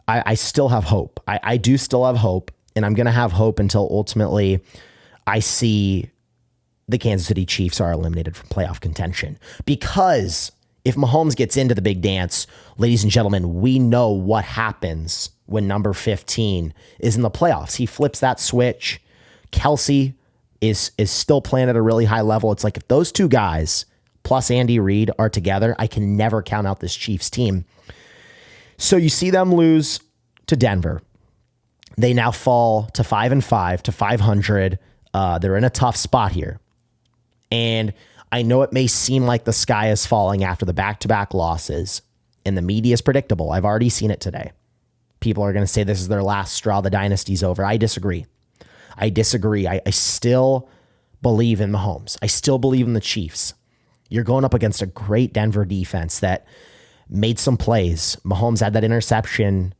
I still have hope. I do still have hope, and I'm going to have hope until ultimately I see the Kansas City Chiefs are eliminated from playoff contention. Because if Mahomes gets into the big dance, ladies and gentlemen, we know what happens when number 15 is in the playoffs. He flips that switch. Kelsey is still playing at a really high level. It's like if those two guys plus Andy Reid are together, I can never count out this Chiefs team. So you see them lose to Denver. They now fall to 5-5 to 500. They're in a tough spot here. And I know it may seem like the sky is falling after the back-to-back losses, and the media is predictable. I've already seen it today. People are going to say this is their last straw. The dynasty's over. I disagree. I still believe in Mahomes. I still believe in the Chiefs. You're going up against a great Denver defense that made some plays. Mahomes had that interception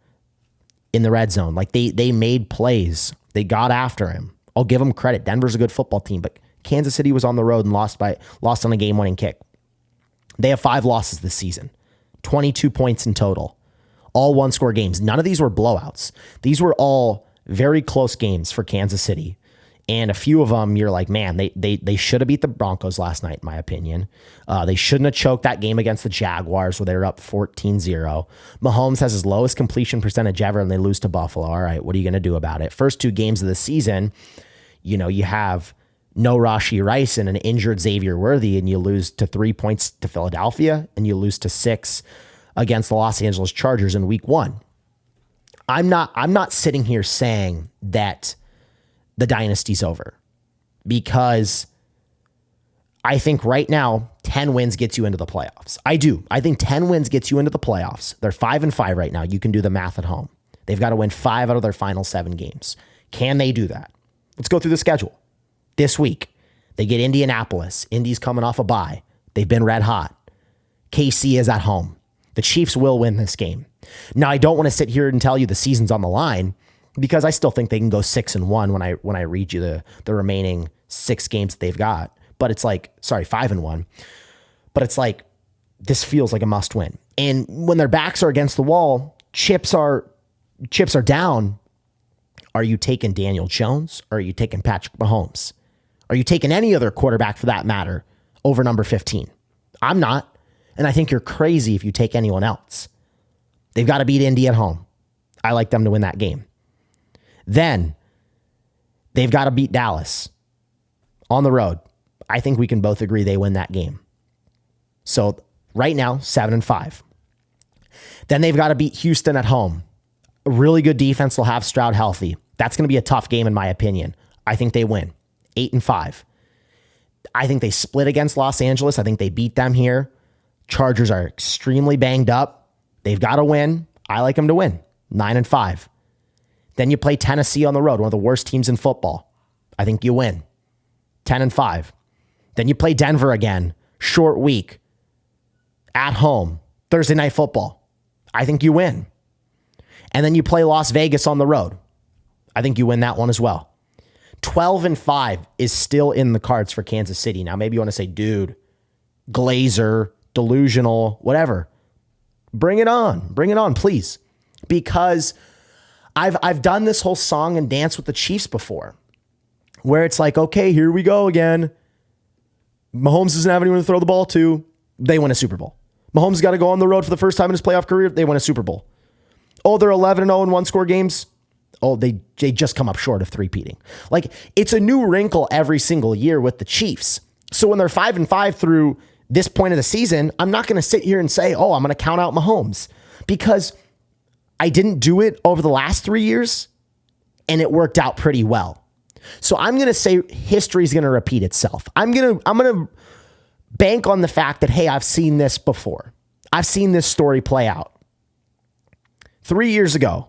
in the red zone. Like they made plays. They got after him. I'll give them credit. Denver's a good football team, but Kansas City was on the road and lost on a game-winning kick. They have 5 losses this season, 22 points in total, all one-score games. None of these were blowouts. These were all very close games for Kansas City. And a few of them, you're like, man, they should have beat the Broncos last night, in my opinion. They shouldn't have choked that game against the Jaguars where they were up 14-0. Mahomes has his lowest completion percentage ever, and they lose to Buffalo. All right, what are you going to do about it? First 2 games of the season, you have no Rashee Rice and an injured Xavier Worthy, and you lose to 3 points to Philadelphia, and you lose to 6 against the Los Angeles Chargers in week 1. I'm not sitting here saying that the dynasty's over, because I think right now 10 wins gets you into the playoffs. I do. I think 10 wins gets you into the playoffs. They're 5-5 right now. You can do the math at home. They've got to win 5 out of their final 7 games. Can they do that? Let's go through the schedule. This week, they get Indianapolis. Indy's coming off a bye. They've been red hot. KC is at home. The Chiefs will win this game. Now, I don't want to sit here and tell you the season's on the line, because I still think they can go 6-1 when I read you the remaining 6 games that they've got. But it's like, 5-1. But it's like, this feels like a must win. And when their backs are against the wall, chips are down. Are you taking Daniel Jones, or are you taking Patrick Mahomes? Are you taking any other quarterback for that matter over number 15? I'm not. And I think you're crazy if you take anyone else. They've got to beat Indy at home. I like them to win that game. Then they've got to beat Dallas on the road. I think we can both agree they win that game. So right now, 7-5. Then they've got to beat Houston at home. A really good defense will have Stroud healthy. That's going to be a tough game in my opinion. I think they win. 8-5. I think they split against Los Angeles. I think they beat them here. Chargers are extremely banged up. They've got to win. I like them to win. 9-5. Then you play Tennessee on the road, one of the worst teams in football. I think you win. 10-5. Then you play Denver again. Short week. At home. Thursday Night Football. I think you win. And then you play Las Vegas on the road. I think you win that one as well. 12-5 is still in the cards for Kansas City. Now, maybe you want to say, dude, Glazer, delusional, whatever. Bring it on, please. Because I've done this whole song and dance with the Chiefs before, where it's like, okay, here we go again. Mahomes doesn't have anyone to throw the ball to. They win a Super Bowl. Mahomes got to go on the road for the first time in his playoff career. They win a Super Bowl. Oh, they're 11-0 in one-score games. Oh, they just come up short of three-peating. Like, it's a new wrinkle every single year with the Chiefs. So when they're 5-5 through this point of the season, I'm not going to sit here and say, oh, I'm going to count out Mahomes, because I didn't do it over the last 3 years and it worked out pretty well. So I'm going to say history is going to repeat itself. I'm going to bank on the fact that, hey, I've seen this before. I've seen this story play out. 3 years ago,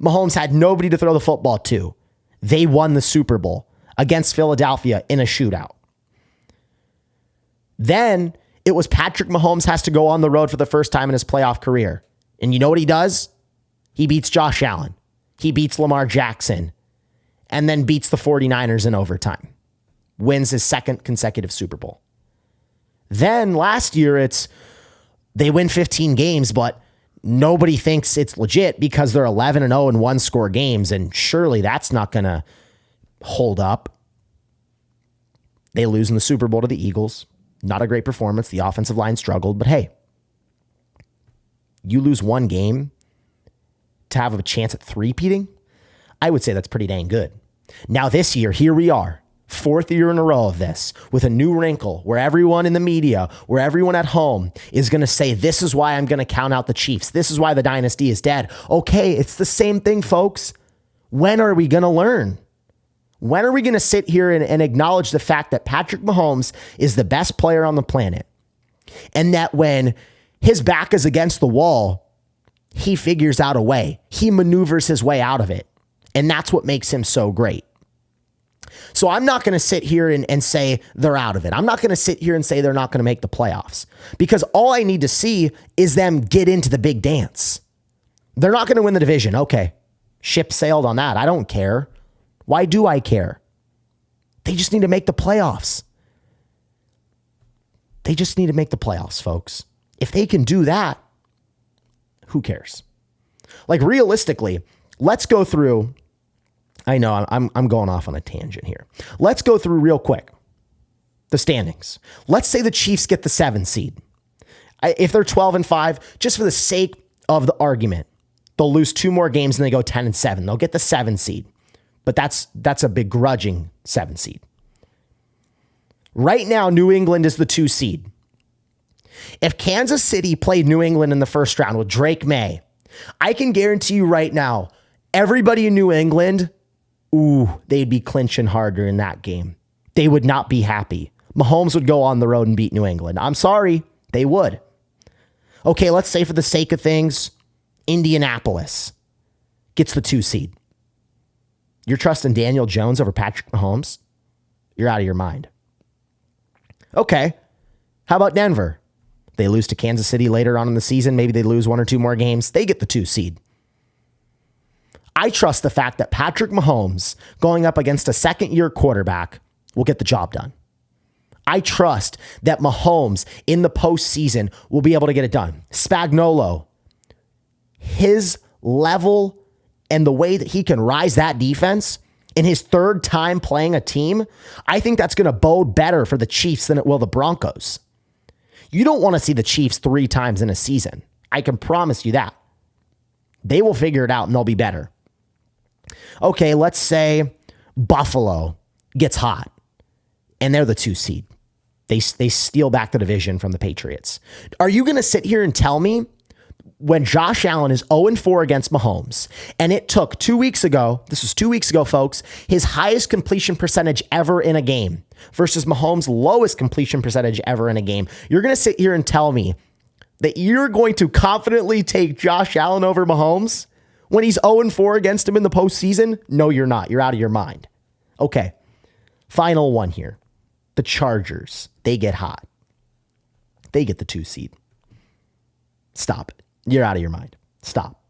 Mahomes had nobody to throw the football to. They won the Super Bowl against Philadelphia in a shootout. Then it was Patrick Mahomes has to go on the road for the first time in his playoff career. And you know what he does? He beats Josh Allen. He beats Lamar Jackson. And then beats the 49ers in overtime. Wins his second consecutive Super Bowl. Then last year, they win 15 games, but nobody thinks it's legit because they're 11-0 in one-score games, and surely that's not going to hold up. They lose in the Super Bowl to the Eagles. Not a great performance. The offensive line struggled, but hey, you lose one game to have a chance at three-peating? I would say that's pretty dang good. Now this year, here we are, fourth year in a row of this, with a new wrinkle where everyone in the media, where everyone at home is going to say, this is why I'm going to count out the Chiefs. This is why the dynasty is dead. Okay, it's the same thing, folks. When are we going to learn? When are we going to sit here and acknowledge the fact that Patrick Mahomes is the best player on the planet? And that when his back is against the wall, he figures out a way. He maneuvers his way out of it. And that's what makes him so great. So I'm not going to sit here and say they're out of it. I'm not going to sit here and say they're not going to make the playoffs, because all I need to see is them get into the big dance. They're not going to win the division. Okay, ship sailed on that. I don't care. Why do I care? They just need to make the playoffs. They just need to make the playoffs, folks. If they can do that, who cares? Like, realistically, let's go through. I know I'm going off on a tangent here. Let's go through real quick the standings. Let's say the Chiefs get the 7 seed. If they're 12-5, just for the sake of the argument, they'll lose 2 more games and they go 10-7. They'll get the 7 seed. But that's a begrudging 7 seed. Right now, New England is the 2 seed. If Kansas City played New England in the first round with Drake May, I can guarantee you right now, everybody in New England, they'd be clinching harder in that game. They would not be happy. Mahomes would go on the road and beat New England. I'm sorry, they would. Okay, let's say for the sake of things, Indianapolis gets the 2 seed. You're trusting Daniel Jones over Patrick Mahomes? You're out of your mind. Okay, how about Denver? They lose to Kansas City later on in the season. Maybe they lose 1 or 2 more games. They get the 2 seed. I trust the fact that Patrick Mahomes going up against a second-year quarterback will get the job done. I trust that Mahomes in the postseason will be able to get it done. Spagnuolo, his level and the way that he can rise that defense in his 3rd time playing a team, I think that's going to bode better for the Chiefs than it will the Broncos. You don't want to see the Chiefs 3 times in a season. I can promise you that. They will figure it out and they'll be better. Okay, let's say Buffalo gets hot and they're the 2 seed. They steal back the division from the Patriots. Are you going to sit here and tell me when Josh Allen is 0-4 against Mahomes, and it took 2 weeks ago, this was 2 weeks ago, folks, his highest completion percentage ever in a game versus Mahomes' lowest completion percentage ever in a game, you're going to sit here and tell me that you're going to confidently take Josh Allen over Mahomes when he's 0-4 against him in the postseason? No, you're not. You're out of your mind. Okay, final one here. The Chargers, they get hot. They get the 2 seed. Stop it. You're out of your mind. Stop.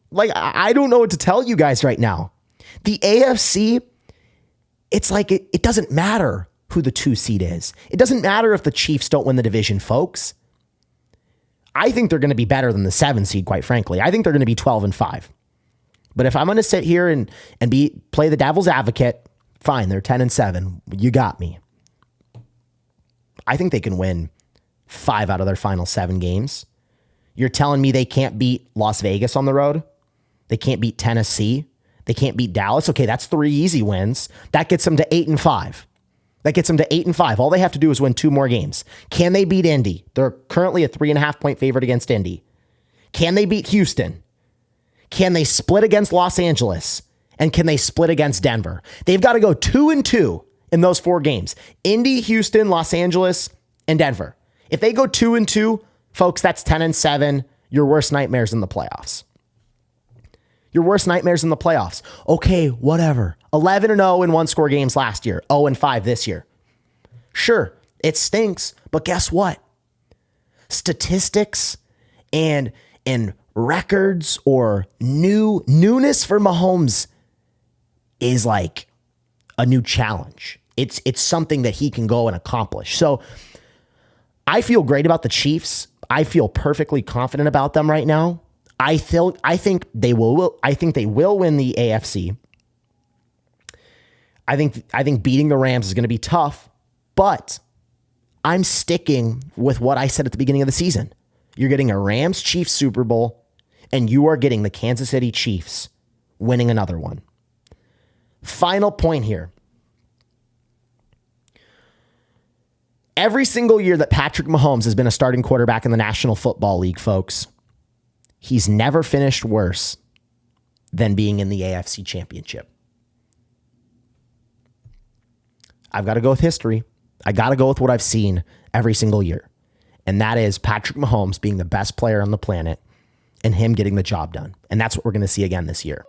Like, I don't know what to tell you guys right now. The AFC, it's like it doesn't matter who the 2 seed is. It doesn't matter if the Chiefs don't win the division, folks. I think they're going to be better than the 7 seed, quite frankly. I think they're going to be 12-5. But if I'm going to sit here and play the devil's advocate, fine, they're 10-7. You got me. I think they can win 5 out of their final 7 games. You're telling me they can't beat Las Vegas on the road? They can't beat Tennessee? They can't beat Dallas? Okay, that's 3 easy wins. That gets them to 8-5. That gets them to 8-5. All they have to do is win 2 more games. Can they beat Indy? They're currently a 3.5-point favorite against Indy. Can they beat Houston? Can they split against Los Angeles? And can they split against Denver? They've got to go 2-2 in those 4 games. Indy, Houston, Los Angeles, and Denver. If they go 2-2, folks, that's 10-7. Your worst nightmares in the playoffs. Your worst nightmares in the playoffs. Okay, whatever. 11-0 in one-score games last year. 0-5 this year. Sure, it stinks, but guess what? Statistics and records or newness for Mahomes is like a new challenge. It's something that he can go and accomplish. So I feel great about the Chiefs. I feel perfectly confident about them right now. I think they will win the AFC. I think beating the Rams is going to be tough, but I'm sticking with what I said at the beginning of the season. You're getting a Rams Chiefs Super Bowl, and you are getting the Kansas City Chiefs winning another one. Final point here. Every single year that Patrick Mahomes has been a starting quarterback in the National Football League, folks, he's never finished worse than being in the AFC Championship. I've got to go with history. I got to go with what I've seen every single year. And that is Patrick Mahomes being the best player on the planet and him getting the job done. And that's what we're going to see again this year.